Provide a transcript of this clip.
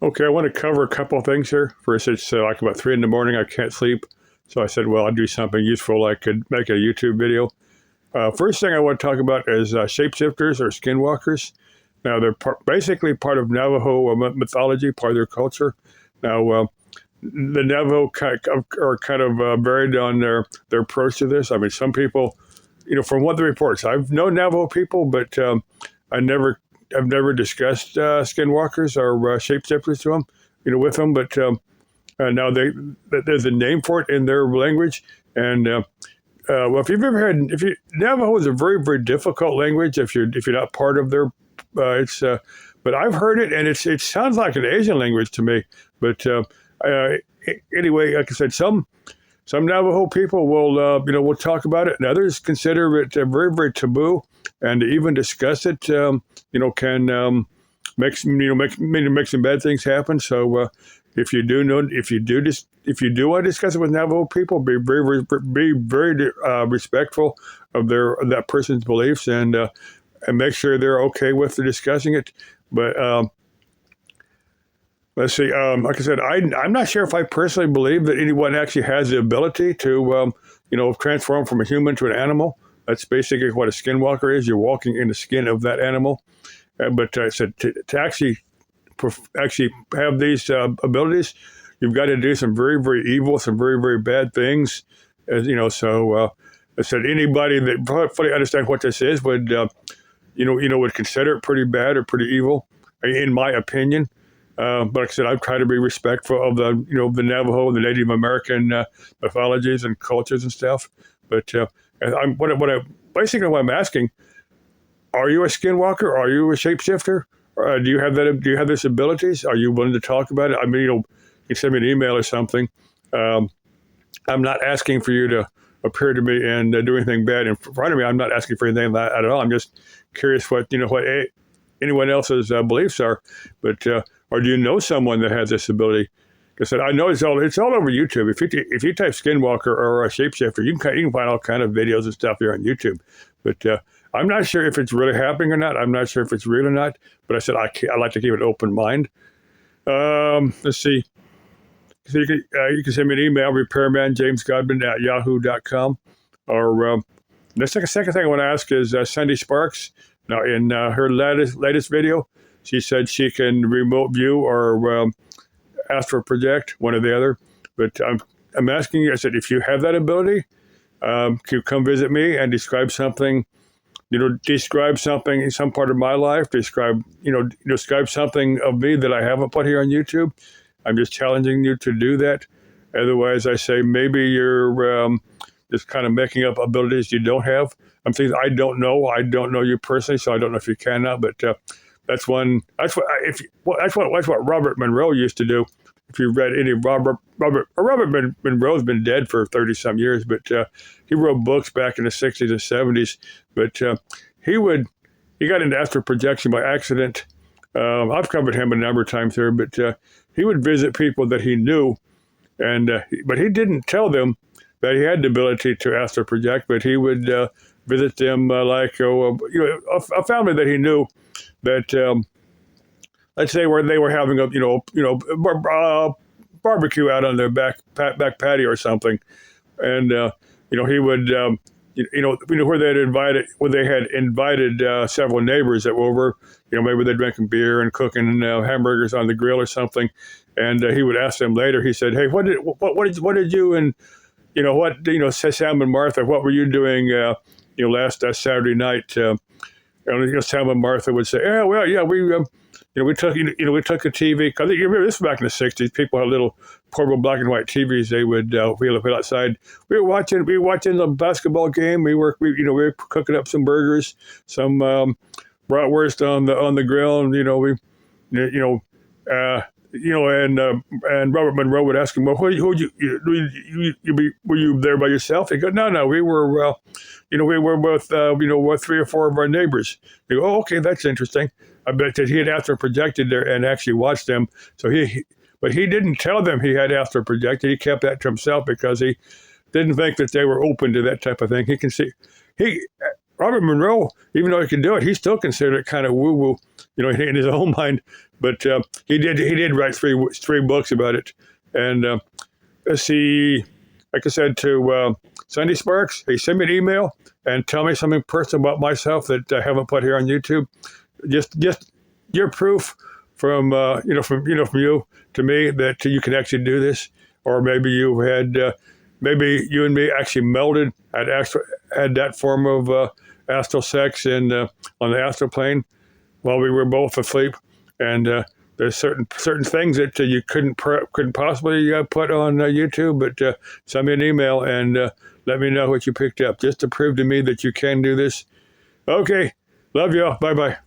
Okay, I want to cover a couple of things here. First, it's like about 3 in the morning. I can't sleep. So I said, well, I'll do something useful. I could make a YouTube video. First thing I want to talk about is shapeshifters or skinwalkers. Now, they're basically part of Navajo mythology, part of their culture. Now, the Navajo are kind of varied on their approach to this. I mean, some people, from what the reports, I've known Navajo people, but I've never discussed skinwalkers or shapeshifters to them, with them. But now there's a name for it in their language. And well, if you've ever had, Navajo is a very, very difficult language if you're not part of their. But I've heard it, and it sounds like an Asian language to me. But anyway, like I said, some Navajo people will talk about it, and others consider it very, very taboo, and to even discuss it, can make some bad things happen. So if you do want to discuss it with Navajo people, be very respectful of that person's beliefs, and make sure they're okay with discussing it. But let's see. Like I said, I'm not sure if I personally believe that anyone actually has the ability to, transform from a human to an animal. That's basically what a skinwalker is. You're walking in the skin of that animal. But I said to actually have these abilities, you've got to do some very, very evil, some very, very bad things. So I said anybody that fully understands what this is would, would consider it pretty bad or pretty evil, in my opinion. But like I said, I've tried to be respectful of the Navajo, the Native American mythologies and cultures and stuff. But basically what I'm asking, are you a skinwalker? Are you a shapeshifter? Do you have that? Do you have these abilities? Are you willing to talk about it? I mean, you can send me an email or something. I'm not asking for you to appear to me and do anything bad in front of me. I'm not asking for anything like that at all. I'm just curious what anyone else's beliefs are. But or do you know someone that has this ability? Because I know it's all over YouTube. If you type skinwalker or a shapeshifter, you can find all kind of videos and stuff here on YouTube. But I'm not sure if it's really happening or not. I'm not sure if it's real or not. But I said I like to keep an open mind. Let's see. So you can send me an email, repairmanjamesgodwin@yahoo.com. Or the second thing I want to ask is Sandy Sparks. Now, in her latest video, she said she can remote view or astral project, one or the other. But I'm asking you, I said, if you have that ability, can you come visit me and describe something? Describe something in some part of my life. Describe something of me that I haven't put here on YouTube. I'm just challenging you to do that. Otherwise, I say maybe you're just kind of making up abilities you don't have. I'm thinking I don't know. I don't know you personally, so I don't know if you can now. But that's what Robert Monroe used to do. If you read any Robert Monroe's been dead for 30 some years, but he wrote books back in the 60s and 70s. But he got into astral projection by accident. I've covered him a number of times here, but he would visit people that he knew, and but he didn't tell them that he had the ability to astral project. But he would visit them a family that he knew that. Let's say where they were having a barbecue out on their back patio or something, and he would where they had invited several neighbors that were over. Maybe they're drinking beer and cooking hamburgers on the grill or something, and he would ask them later. He said, "Hey, what did you and Sam and Martha, what were you doing last Saturday night?" Sam and Martha would say, "Yeah, well, yeah, we took a TV, because you remember this was back in the 60s. People had little portable black and white TVs. They would wheel outside. We were watching the basketball game. We were cooking up some burgers, some bratwurst on the grill, and and Robert Monroe would ask him, well, were you there by yourself? He go, no, we were we were with with 3 or 4 of our neighbors. They go, oh, okay, that's interesting. I bet that he had astral projected there and actually watched them. So but he didn't tell them he had astral projected. He kept that to himself because he didn't think that they were open to that type of thing. Robert Monroe, even though he could do it, he still considered it kind of woo-woo. in his own mind. But he did write three books about it. And let's see, like I said to Sunday Sparks, hey, send me an email and tell me something personal about myself that I haven't put here on YouTube. Just your proof from from you to me that you can actually do this, or maybe you had maybe you and me actually melded, had that form of astral sex and on the astral plane while we were both asleep, and there's certain things that you couldn't possibly put on YouTube, but send me an email and let me know what you picked up, just to prove to me that you can do this. Okay, love y'all. Bye bye.